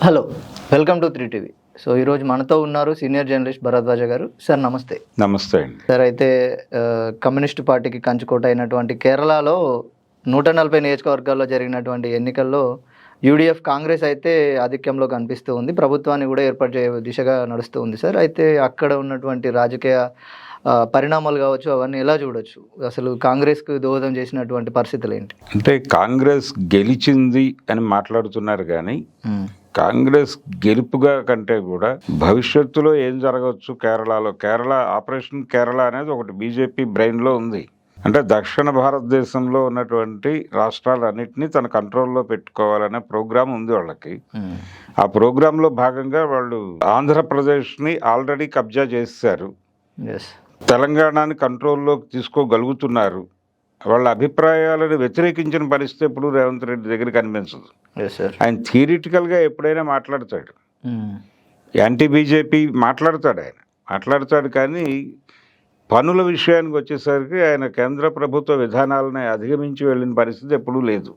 Hello, welcome to 3TV. So ఈరోజు మనతో ఉన్నారు సీనియర్ జర్నలిస్ట్ భరద్వాజ గారు. సార్ నమస్తే. నమస్తే అండి. సార్, అయితే కమ్యూనిస్ట్ పార్టీకి కంచుకోట అయినటువంటి కేరళలో 140 నియోజకవర్గాల్లో జరిగినటువంటి ఎన్నికల్లో యూడిఎఫ్ కాంగ్రెస్ అయితే ఆధిక్యంలో కనిపిస్తూ ఉంది, ప్రభుత్వాన్ని కూడా ఏర్పాటు చేయ దిశగా నడుస్తూ ఉంది. సార్, అయితే అక్కడ ఉన్నటువంటి రాజకీయ పరిణామాలు కావచ్చు, అవన్నీ ఎలా చూడొచ్చు? అసలు కాంగ్రెస్కు దోహదం చేసినటువంటి పరిస్థితులు ఏంటి? అంటే కాంగ్రెస్ గెలిచింది అని మాట్లాడుతున్నారు కానీ కాంగ్రెస్ గెలుపుగా కంటే కూడా భవిష్యత్తులో ఏం జరగవచ్చు కేరళలో, కేరళ ఆపరేషన్ కేరళ అనేది ఒకటి బీజేపీ బ్రెయిన్లో ఉంది. అంటే దక్షిణ భారతదేశంలో ఉన్నటువంటి రాష్ట్రాలన్నింటినీ తన కంట్రోల్లో పెట్టుకోవాలనే ప్రోగ్రాం ఉంది వాళ్ళకి. ఆ ప్రోగ్రాంలో భాగంగా వాళ్ళు ఆంధ్రప్రదేశ్ని ఆల్రెడీ కబ్జా చేశారు, తెలంగాణని కంట్రోల్లోకి తీసుకోగలుగుతున్నారు. వాళ్ళ అభిప్రాయాలను వ్యతిరేకించిన పరిస్థితి ఎప్పుడు రేవంత్ రెడ్డి దగ్గర కనిపించదు. ఆయన థియరిటికల్గా ఎప్పుడైనా మాట్లాడతాడు, యాంటీ బీజేపీ మాట్లాడతాడు కానీ పనుల విషయానికి వచ్చేసరికి ఆయన కేంద్ర ప్రభుత్వ విధానాలను అధిగమించి వెళ్ళిన పరిస్థితి ఎప్పుడూ లేదు.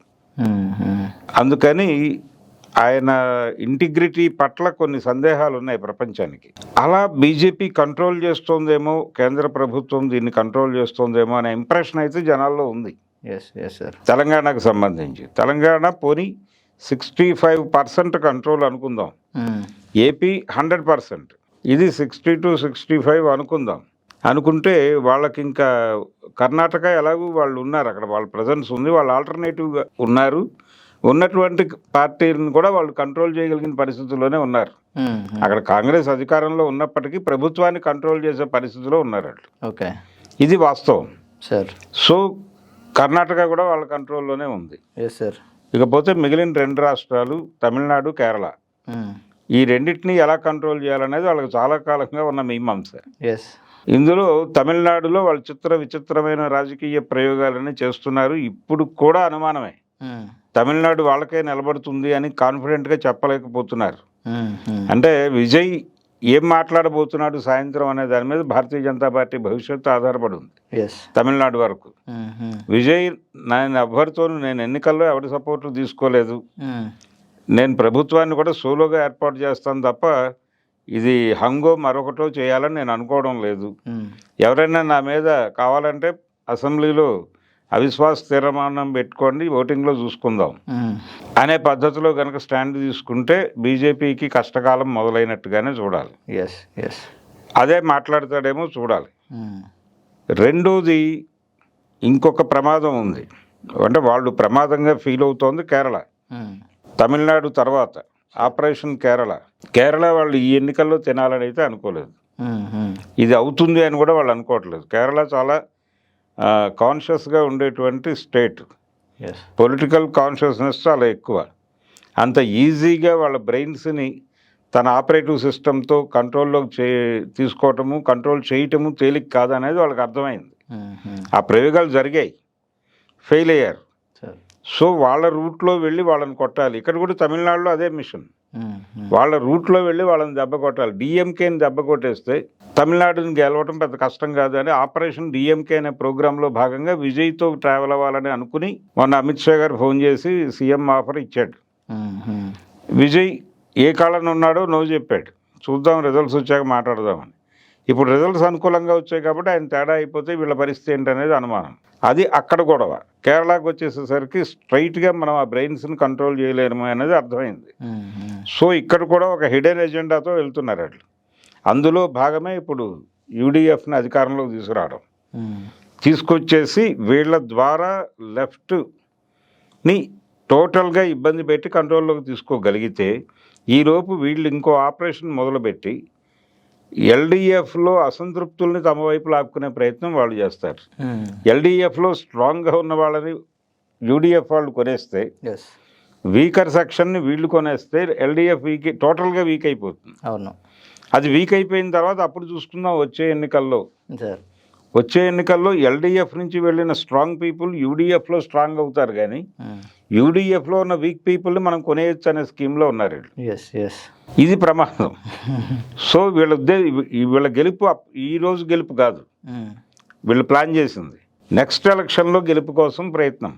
అందుకని ఆయన ఇంటిగ్రిటీ పట్ల కొన్ని సందేహాలు ఉన్నాయి ప్రపంచానికి. అలా బీజేపీ కంట్రోల్ చేస్తోందేమో, కేంద్ర ప్రభుత్వం దీన్ని కంట్రోల్ చేస్తోందేమో అనే ఇంప్రెషన్ అయితే జనాల్లో ఉంది. తెలంగాణకు సంబంధించి తెలంగాణ పోనీ 65% కంట్రోల్ అనుకుందాం, ఏపీ 100%, ఇది 60 to 65 అనుకుందాం. అనుకుంటే వాళ్ళకి ఇంకా కర్ణాటక ఎలాగూ వాళ్ళు ఉన్నారు, అక్కడ వాళ్ళ ప్రజెన్స్ ఉంది, వాళ్ళు ఆల్టర్నేటివ్గా ఉన్నారు. ఉన్నటువంటి పార్టీలను కూడా వాళ్ళు కంట్రోల్ చేయగలిగిన పరిస్థితుల్లోనే ఉన్నారు. అక్కడ కాంగ్రెస్ అధికారంలో ఉన్నప్పటికీ ప్రభుత్వాన్ని కంట్రోల్ చేసే పరిస్థితిలో ఉన్నారు వాళ్ళు. ఇది వాస్తవం. సో కర్ణాటక కూడా వాళ్ళ కంట్రోల్లోనే ఉంది. ఇకపోతే మిగిలిన 2 రాష్ట్రాలు తమిళనాడు, కేరళ, ఈ రెండింటినీ ఎలా కంట్రోల్ చేయాలనేది వాళ్ళకి చాలా కాలంగా ఉన్న మీమాంస. ఇందులో తమిళనాడులో వాళ్ళు విచిత్రమైన రాజకీయ ప్రయోగాలని చేస్తున్నారు. ఇప్పుడు కూడా అనుమానమే, తమిళనాడు వాళ్ళకే నిలబడుతుంది అని కాన్ఫిడెంట్గా చెప్పలేకపోతున్నారు. అంటే విజయ్ ఏం మాట్లాడబోతున్నాడు సాయంత్రం అనే దాని మీద భారతీయ జనతా పార్టీ భవిష్యత్తు ఆధారపడి ఉంది. తమిళనాడు వరకు విజయ్ నేను ఎన్నికల్లో ఎవరి సపోర్టు తీసుకోలేదు, నేను ప్రభుత్వాన్ని కూడా సోలోగా ఏర్పాటు చేస్తాను తప్ప ఇది హంగో మరొకటో చేయాలని నేను అనుకోవడం లేదు, ఎవరైనా నా మీద కావాలంటే అసెంబ్లీలో అవిశ్వాస తీర్మానం పెట్టుకోండి, ఓటింగ్లో చూసుకుందాం అనే పద్ధతిలో కనుక స్టాండ్ తీసుకుంటే బీజేపీకి కష్టకాలం మొదలైనట్టుగానే చూడాలి. అదే మాట్లాడతాడేమో చూడాలి. రెండోది, ఇంకొక ప్రమాదం ఉంది. అంటే వాళ్ళు ప్రమాదంగా ఫీల్ అవుతోంది కేరళ, తమిళనాడు తర్వాత ఆపరేషన్ కేరళ వాళ్ళు ఈ ఎన్నికల్లో తినాలని అయితే అనుకోలేదు, ఇది అవుతుంది అని కూడా వాళ్ళు అనుకోవట్లేదు. కేరళ చాలా కాన్షియస్గా ఉండేటువంటి స్టేట్, పొలిటికల్ కాన్షియస్నెస్ చాలా ఎక్కువ. అంత ఈజీగా వాళ్ళ బ్రెయిన్స్ని తన ఆపరేటివ్ సిస్టంతో కంట్రోల్లోకి తీసుకోవటము, కంట్రోల్ చేయటము తేలిక కాదనేది వాళ్ళకి అర్థమైంది. ఆ ప్రయోగాలు జరిగాయి, ఫెయిల్ అయ్యారు. సో వాళ్ళ రూట్లో వెళ్ళి వాళ్ళని కొట్టాలి. ఇక్కడ కూడా తమిళనాడులో అదే మిషన్, వాళ్ళ రూట్లో వెళ్ళి వాళ్ళని దెబ్బ కొట్టాలి. డిఎంకేని దెబ్బ కొట్టేస్తే తమిళనాడుని గెలవటం పెద్ద కష్టం కాదు అని ఆపరేషన్ డిఎంకే అనే ప్రోగ్రాంలో భాగంగా విజయ్తో ట్రావెల్ అవ్వాలని అనుకుని మొన్న అమిత్ షా గారు ఫోన్ చేసి సీఎం ఆఫర్ ఇచ్చాడు. విజయ్ ఏ కాళ్ళని ఉన్నాడో నో చెప్పాడు, చూద్దాం రిజల్ట్స్ వచ్చాక మాట్లాడదామని. ఇప్పుడు రిజల్ట్స్ అనుకూలంగా వచ్చాయి కాబట్టి ఆయన తేడా అయిపోతే వీళ్ళ పరిస్థితి ఏంటనేది అనుమానం. అది అక్కడ గొడవ. కేరళకు వచ్చేసేసరికి స్ట్రైట్గా మనం ఆ బ్రెయిన్స్ని కంట్రోల్ చేయలేము అనేది అర్థమైంది. సో ఇక్కడ కూడా ఒక హిడెన్ ఎజెండాతో వెళ్తున్నారు వాళ్ళు. అందులో భాగమే ఇప్పుడు యూడిఎఫ్ని అధికారంలోకి తీసుకురావడం, తీసుకొచ్చేసి వీళ్ళ ద్వారా లెఫ్ట్ని టోటల్గా ఇబ్బంది పెట్టి కంట్రోల్లోకి తీసుకోగలిగితే ఈలోపు వీళ్ళు ఇంకో ఆపరేషన్ మొదలుపెట్టి ఎల్డీఎఫ్లో అసంతృప్తుల్ని తమ వైపు లాక్కునే ప్రయత్నం వాళ్ళు చేస్తారు. ఎల్డీఎఫ్లో స్ట్రాంగ్గా ఉన్న వాళ్ళని యూడిఎఫ్ వాళ్ళు కొనేస్తే, వీకర్ సెక్షన్ని వీళ్ళు కొనేస్తే ఎల్డీఎఫ్ టోటల్గా వీక్ అయిపోతుంది. అది వీక్ అయిపోయిన తర్వాత అప్పుడు చూసుకుందాం వచ్చే ఎన్నికల్లో ఎల్డీఎఫ్ నుంచి వెళ్ళిన స్ట్రాంగ్ పీపుల్ యూడిఎఫ్లో స్ట్రాంగ్ అవుతారు, కానీ యూడిఎఫ్లో ఉన్న వీక్ పీపుల్ని మనం కొనేయచ్చు అనే స్కీమ్లో ఉన్నారు వీళ్ళు. ఇది ప్రమాదం. సో వీళ్ళ గెలుపు ఈరోజు గెలుపు కాదు, వీళ్ళు ప్లాన్ చేసింది నెక్స్ట్ ఎలక్షన్లో గెలుపు కోసం ప్రయత్నం.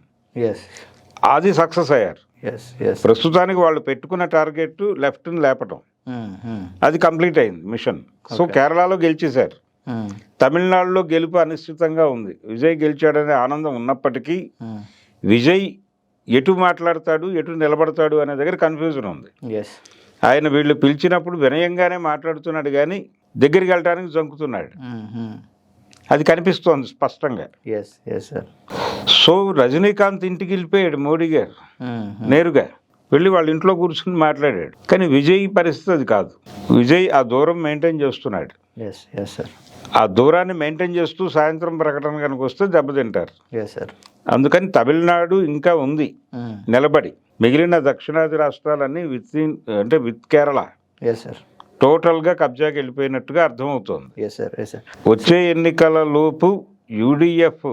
అది సక్సెస్ అయ్యారు. Yes yes. ప్రస్తుతానికి వాళ్ళు పెట్టుకున్న టార్గెట్ లెఫ్ట్ని లేపటం, అది కంప్లీట్ అయింది మిషన్. సో కేరళలో గెలిచేశారు. తమిళనాడులో గెలుపు అనిశ్చితంగా ఉంది. విజయ్ గెలిచాడనే ఆనందం ఉన్నప్పటికీ విజయ్ ఎటు మాట్లాడతాడు, ఎటు నిలబడతాడు అనే దగ్గర కన్ఫ్యూజన్ ఉంది. ఎస్. ఆయన వీళ్ళు పిలిచినప్పుడు వినయంగానే మాట్లాడుతున్నాడు కానీ దగ్గరికి వెళ్ళడానికి జంకుతున్నాడు, అది కనిపిస్తోంది స్పష్టంగా. Yes yes sir. So Rajinikanth ఇంటికి వెళ్ళిపోయాడు మోడీ గారు నేరుగా వెళ్ళి వాళ్ళ ఇంట్లో కూర్చుని మాట్లాడాడు. కానీ విజయ్ పరిస్థితి అది కాదు. విజయ్ ఆ దూరం మెయింటైన్ చేస్తున్నాడు. Yes yes sir. ఆ దూరాన్ని మెయింటైన్ చేస్తూ సాయంత్రం ప్రకటన కనుక వస్తే దెబ్బతింటారు. Yes sir. అందుకని తమిళనాడు ఇంకా ఉంది నిలబడి. మిగిలిన దక్షిణాది రాష్ట్రాలన్నీ విత్ కేరళ ఎస్ సార్ టోటల్గా కబ్జాకి వెళ్ళిపోయినట్టుగా అర్థమవుతోంది. Yes sir yes sir. వచ్చే ఎన్నికల లోపు యూడిఎఫ్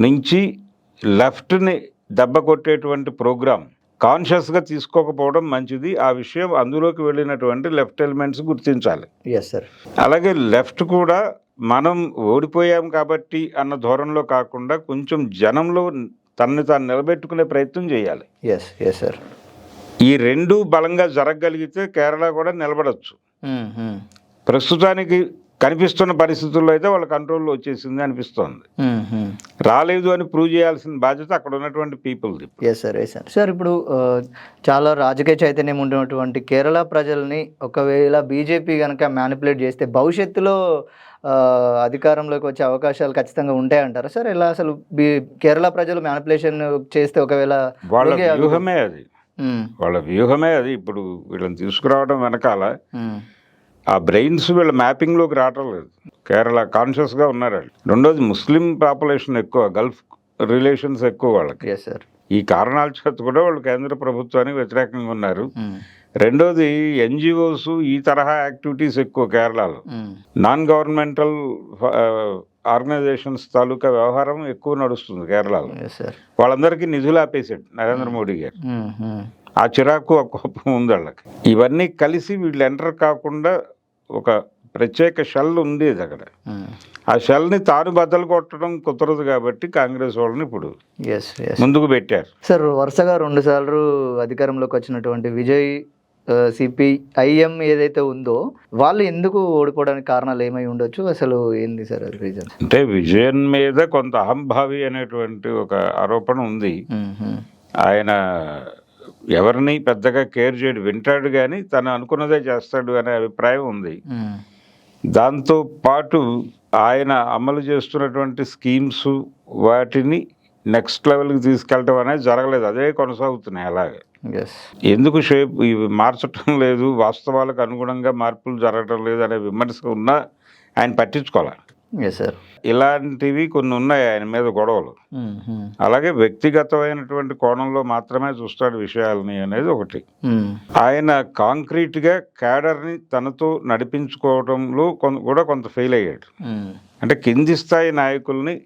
నుంచి లెఫ్ట్ని దెబ్బ కొట్టేటువంటి ప్రోగ్రాం కాన్షియస్గా తీసుకోకపోవడం మంచిది. ఆ విషయం అందులోకి వెళ్ళినటువంటి లెఫ్ట్ ఎలిమెంట్స్ గుర్తించాలి. Yes sir. అలాగే లెఫ్ట్ కూడా మనం ఓడిపోయాం కాబట్టి అన్న ధోరణిలో కాకుండా కొంచెం జనంలో తనని తాను నిలబెట్టుకునే ప్రయత్నం చేయాలి. Yes yes sir. ఈ రెండు బలంగా జరగగలిగితే కేరళ కూడా నిలబడచ్చు. ప్రస్తుతానికి కనిపిస్తున్న పరిస్థితుల్లో అయితే వాళ్ళ కంట్రోల్లో వచ్చేసింది అనిపిస్తోంది. రాలేదు అని ప్రూవ్ చేయాల్సిన బాధ్యత అక్కడ ఉన్నటువంటి పీపుల్ది. Yes sir yes sir. Sir ఇప్పుడు చాలా రాజకీయ చైతన్యం ఉన్నటువంటి కేరళ ప్రజల్ని ఒకవేళ బీజేపీ కనుక మ్యానిపులేట్ చేస్తే భవిష్యత్తులో అధికారంలోకి వచ్చే అవకాశాలు ఖచ్చితంగా ఉంటాయంటారా సార్? ఎలా అసలు కేరళ ప్రజలు మ్యానిపులేషన్ చేస్తే ఒకవేళ వాళ్ళ వ్యూహమే అది, వాళ్ళ వ్యూహమే అది. ఇప్పుడు వీళ్ళని తీసుకురావడం వెనకాల ఆ బ్రెయిన్స్ వీళ్ళ మ్యాపింగ్లోకి రావటం లేదు. కేరళ కాన్షియస్గా ఉన్నారు వాళ్ళు. రెండోది ముస్లిం పాపులేషన్ ఎక్కువ, గల్ఫ్ రిలేషన్స్ ఎక్కువ వాళ్ళకి. Yes sir. ఈ కారణాల చేత కూడా వాళ్ళు కేంద్ర ప్రభుత్వానికి వ్యతిరేకంగా ఉన్నారు. రెండోది ఎన్జిఓస్ ఈ తరహా యాక్టివిటీస్ ఎక్కువ కేరళలో. నాన్ గవర్నమెంటల్ ఆర్గనైజేషన్స్ తాలూకా వ్యవహారం ఎక్కువ నడుస్తుంది కేరళలో. వాళ్ళందరికీ నిధులు ఆపేసాడు నరేంద్ర మోడీ గారు. ఆ చిరాకు ఆ కోపం ఉంది వాళ్ళకి. ఇవన్నీ కలిసి వీళ్ళు ఎంటర్ కాకుండా ఒక ప్రత్యేక షెల్ ఉండేది అక్కడ. ఆ షెల్ని తాను బద్దలు కొట్టడం కుదరదు కాబట్టి కాంగ్రెస్ వాళ్ళని ఇప్పుడు ముందుకు పెట్టారు. సార్ వరుసగా 2 సార్లు అధికారంలోకి వచ్చినటువంటి విజయ్ సిపిఐఎం ఏదైతే ఉందో వాళ్ళు ఎందుకు ఓడిపోవడానికి కారణాలు ఏమై ఉండొచ్చు, అసలు ఏంది సార్ అది రీజన్? అంటే విజయన్ మీద కొంత అహంభావి అనేటువంటి ఒక ఆరోపణ ఉంది. ఆయన ఎవరిని పెద్దగా కేర్ చేయడు, వింటాడు కానీ తను అనుకున్నదే చేస్తాడు అనే అభిప్రాయం ఉంది. దాంతో పాటు ఆయన అమలు చేస్తున్నటువంటి స్కీమ్స్ వాటిని నెక్స్ట్ లెవెల్కి తీసుకెళ్ళటం అనేది జరగలేదు, అదే కొనసాగుతున్నాయి అలాగే. ఎందుకు షేప్ ఇవి మార్చటం లేదు, వాస్తవాలకు అనుగుణంగా మార్పులు జరగటం లేదు అనే విమర్శ ఉన్నా ఆయన పట్టించుకోవాలి. ఇలాంటివి కొన్ని ఉన్నాయి ఆయన మీద గొడవలు. అలాగే వ్యక్తిగతమైనటువంటి కోణంలో మాత్రమే చూస్తాడు విషయాలని అనేది ఒకటి. ఆయన కాంక్రీట్గా క్యాడర్ని తనతో నడిపించుకోవడంలో కూడా కొంత ఫెయిల్ అయ్యాడు. అంటే కింది స్థాయి నాయకుల్ని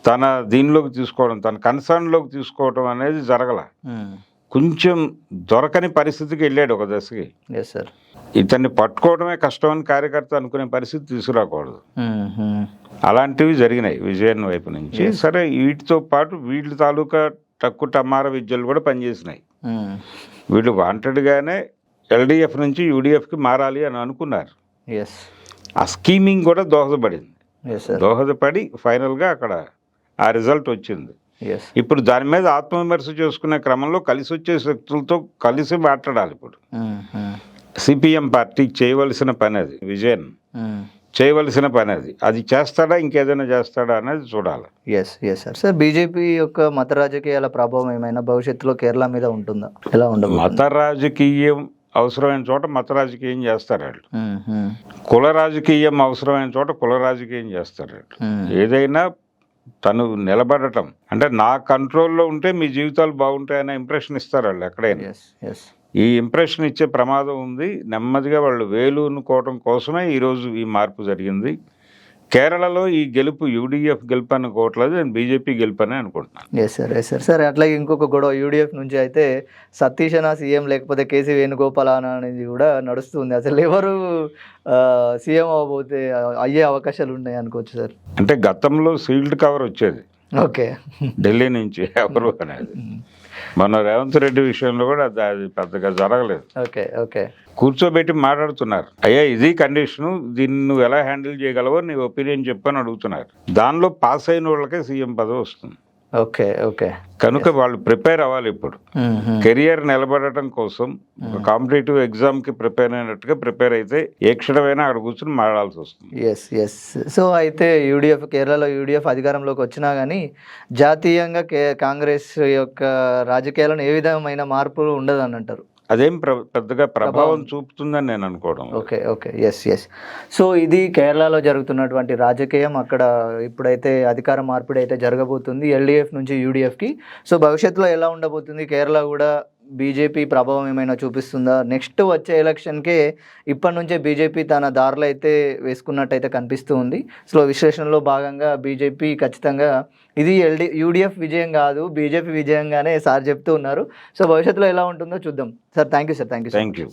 తన దీనిలోకి తీసుకోవడం, తన కన్సర్న్లోకి తీసుకోవడం అనేది జరగల. కొంచెం దొరకని పరిస్థితికి వెళ్ళాడు ఒక దశకి. ఇతన్ని పట్టుకోవడమే కష్టమని కార్యకర్త అనుకునే పరిస్థితి తీసుకురాకూడదు. అలాంటివి జరిగినాయి విజయన్ వైపు నుంచి. సరే, వీటితో పాటు వీళ్ళ తాలూకా టక్కు టమార విద్యలు కూడా పనిచేసినాయి. వీళ్ళు వాంటెడ్గానే ఎల్డిఎఫ్ నుంచి యూడిఎఫ్కి మారాలి అని అనుకున్నారు. ఆ స్కీమింగ్ కూడా దోహదపడి ఫైనల్గా అక్కడ ఆ రిజల్ట్ వచ్చింది. ఇప్పుడు దాని మీద ఆత్మవిమర్శ చేసుకునే క్రమంలో కలిసి వచ్చే శక్తులతో కలిసి మాట్లాడాలి. ఇప్పుడు సిపిఎం పార్టీ చేయవలసిన పని అది, విజయన్ చేయవలసిన పని అది. అది చేస్తాడా ఇంకేదైనా చేస్తాడా అనేది చూడాలి. సార్ బీజేపీ యొక్క మత రాజకీయాల ప్రభావం ఏమైనా భవిష్యత్తులో కేరళ మీద ఉంటుందా? ఎలా ఉండదు? మత రాజకీయం అవసరమైన చోట మత రాజకీయం చేస్తారు వాళ్ళు. కుల రాజకీయం అవసరమైన చోట కుల రాజకీయం చేస్తారు వాళ్ళు. ఏదైనా తను నిలబడటం అంటే నా కంట్రోల్లో ఉంటే మీ జీవితాలు బాగుంటాయనే ఇంప్రెషన్ ఇస్తారు వాళ్ళు ఎక్కడైనా. ఈ ఇంప్రెషన్ ఇచ్చే ప్రమాదం ఉంది. నెమ్మదిగా వాళ్ళు వేలునుకోవడం కోసమే ఈరోజు ఈ మార్పు జరిగింది. కేరళలో ఈ గెలుపు యూడిఎఫ్ గెలుపు అనుకోవట్లేదు, నేను బీజేపీ గెలుపు అని అనుకుంటున్నాను. సార్ అట్లాగే ఇంకొక గొడవ యూడిఎఫ్ నుంచి అయితే సతీషనా సీఎం లేకపోతే కేసీ వేణుగోపాల్ అనేది కూడా నడుస్తుంది. అసలు ఎవరు సీఎం అవ్వబోతే అయ్యే అవకాశాలు ఉన్నాయి అనుకోవచ్చు సార్? అంటే గతంలో సీల్డ్ కవర్ వచ్చేది ఓకే ఢిల్లీ నుంచి ఎవరు అనేది. మన రేవంత్ రెడ్డి విషయంలో కూడా అది పెద్దగా జరగలేదు. ఓకే ఓకే కూర్చోబెట్టి మాట్లాడుతున్నారు, అయ్యా ఇది కండిషను, దీన్ని నువ్వు ఎలా హ్యాండిల్ చేయగలవో నీ ఒపీనియన్ చెప్పని అడుగుతున్నారు. దానిలో పాస్ అయిన వాళ్ళకే సీఎం పదవి వస్తుంది. ఓకే ఓకే కనుక వాళ్ళు ప్రిపేర్ అవ్వాలి. ఇప్పుడు కెరియర్ నిలబడటం కోసం ఒక కాంపిటేటివ్ ఎగ్జామ్ కి ప్రిపేర్ అయినట్టుగా ప్రిపేర్ అయితే ఏ క్షణమైనా అక్కడ కూర్చొని మాట్లాడాల్సి వస్తుంది. Yes yes. సో అయితే కేరళలో యూడిఎఫ్ అధికారంలోకి వచ్చినా కానీ జాతీయంగా కాంగ్రెస్ యొక్క రాజకీయాలను ఏ విధమైన మార్పు ఉండదు అని అంటారు. అదేం పెద్దగా ప్రభావం చూపుతుందని నేను అనుకోవడం. Okay okay yes yes. So ఇది కేరళలో జరుగుతున్నటువంటి రాజకీయం. అక్కడ ఇప్పుడైతే అధికార మార్పిడి అయితే జరగబోతుంది ఎల్డీఎఫ్ నుంచి యూడిఎఫ్కి. సో భవిష్యత్తులో ఎలా ఉండబోతుంది, కేరళ కూడా బీజేపీ ప్రభావం ఏమైనా చూపిస్తుందా? నెక్స్ట్ వచ్చే ఎలక్షన్కే ఇప్పటి నుంచే బీజేపీ తన దారులు అయితే వేసుకున్నట్టయితే కనిపిస్తూ ఉంది. సో విశ్లేషణలో భాగంగా బీజేపీ ఖచ్చితంగా ఇది యూడిఎఫ్ విజయం కాదు, బీజేపీ విజయంగానే సార్ చెప్తూ ఉన్నారు. సో భవిష్యత్తులో ఎలా ఉంటుందో చూద్దాం. Sir thank you sir. Thank you.